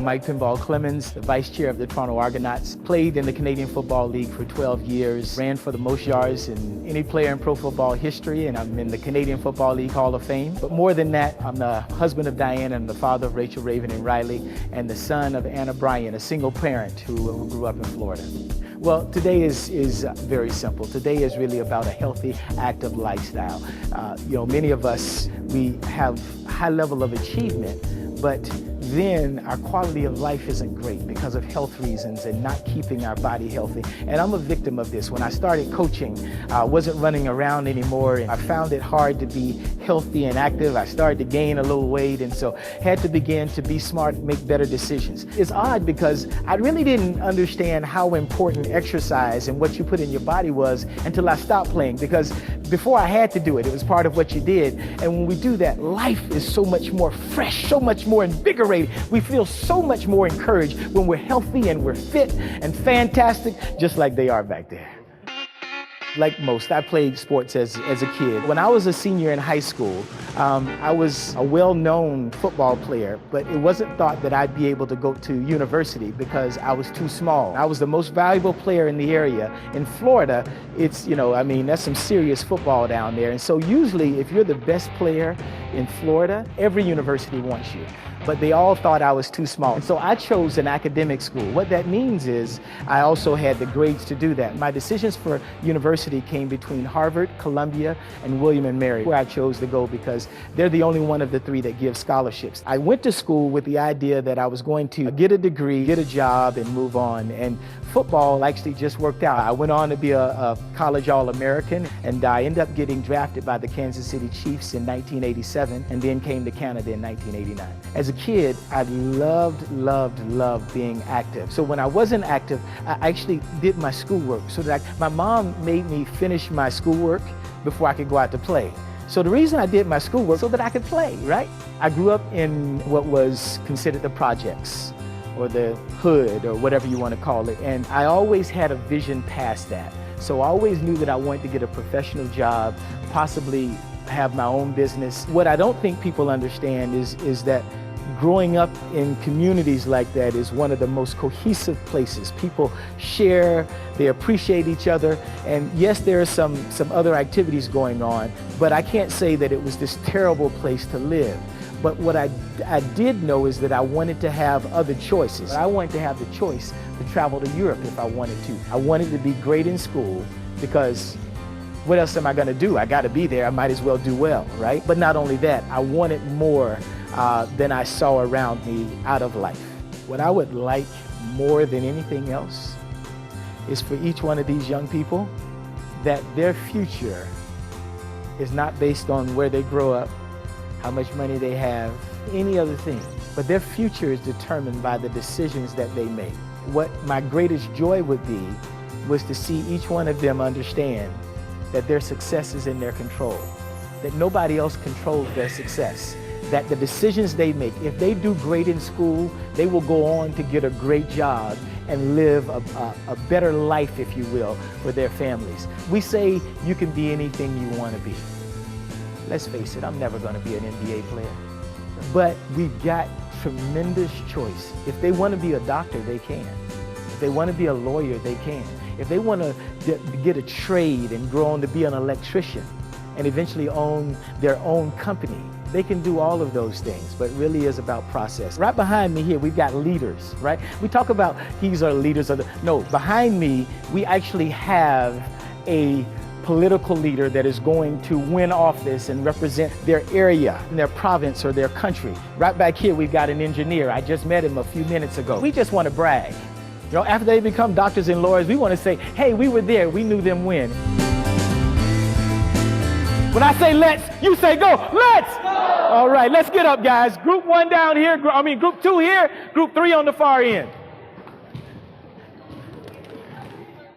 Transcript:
Mike Pinball Clemons, the vice chair of the Toronto Argonauts. Played in the Canadian Football League for 12 years. Ran for the most yards in any player in pro football history, and I'm in the Canadian Football League Hall of Fame. But more than that, I'm the husband of Diana and the father of Rachel, Raven, and Riley, and the son of Anna Bryan, a single parent who grew up in Florida. Well, today is very simple. Today is really about a healthy, active lifestyle. Many of us, we have high level of achievement, but then our quality of life isn't great because of health reasons and not keeping our body healthy. And I'm a victim of this. When I started coaching, I wasn't running around anymore, and I found it hard to be healthy and active. I started to gain a little weight, and so had to begin to be smart and make better decisions. It's odd because I really didn't understand how important exercise and what you put in your body was until I stopped playing, because before I had to do it, it was part of what you did. And when we do that, life is so much more fresh, so much more invigorating. We feel so much more encouraged when we're healthy and we're fit and fantastic, just like they are back there. Like most, I played sports as a kid. When I was a senior in high school, I was a well-known football player, but it wasn't thought that I'd be able to go to university because I was too small. I was the most valuable player in the area. In Florida, that's some serious football down there. And so usually, if you're the best player in Florida, every university wants you. But they all thought I was too small. And so I chose an academic school. What that means is I also had the grades to do that. My decisions for university came between Harvard, Columbia, and William & Mary, where I chose to go because they're the only one of the three that give scholarships. I went to school with the idea that I was going to get a degree, get a job, and move on. And football actually just worked out. I went on to be a college All-American, and I ended up getting drafted by the Kansas City Chiefs in 1987, and then came to Canada in 1989. As a kid, I loved being active. So when I wasn't active, I actually did my schoolwork. So that my mom made me finish my schoolwork before I could go out to play. So the reason I did my schoolwork so that I could play, right? I grew up in what was considered the projects, or the hood, or whatever you want to call it. And I always had a vision past that. So I always knew that I wanted to get a professional job, possibly have my own business. What I don't think people understand is that growing up in communities like that is one of the most cohesive places. People share, they appreciate each other, and yes, there are some other activities going on, but I can't say that it was this terrible place to live. But what I did know is that I wanted to have other choices. I wanted to have the choice to travel to Europe if I wanted to. I wanted to be great in school because what else am I going to do? I got to be there. I might as well do well, right? But not only that, I wanted more than I saw around me out of life. What I would like more than anything else is for each one of these young people that their future is not based on where they grow up, how much money they have, any other thing. But their future is determined by the decisions that they make. What my greatest joy would be was to see each one of them understand that their success is in their control, that nobody else controls their success, that the decisions they make, if they do great in school, they will go on to get a great job and live a better life, if you will, for their families. We say you can be anything you want to be. Let's face it, I'm never going to be an NBA player. But we've got tremendous choice. If they want to be a doctor, they can. If they want to be a lawyer, they can. If they want to get a trade and grow on to be an electrician and eventually own their own company, they can do all of those things, but it really is about process. Right behind me here, we've got leaders, right? We talk about these are leaders of the, no, behind me, we actually have a political leader that is going to win office and represent their area, their province, or their country. Right back here, we've got an engineer. I just met him a few minutes ago. We just want to brag. After they become doctors and lawyers, we want to say, hey, we were there, we knew them when. When I say let's, you say go, let's! Go! All right, let's get up, guys. Group 1 down here, group 2 here, group 3 on the far end.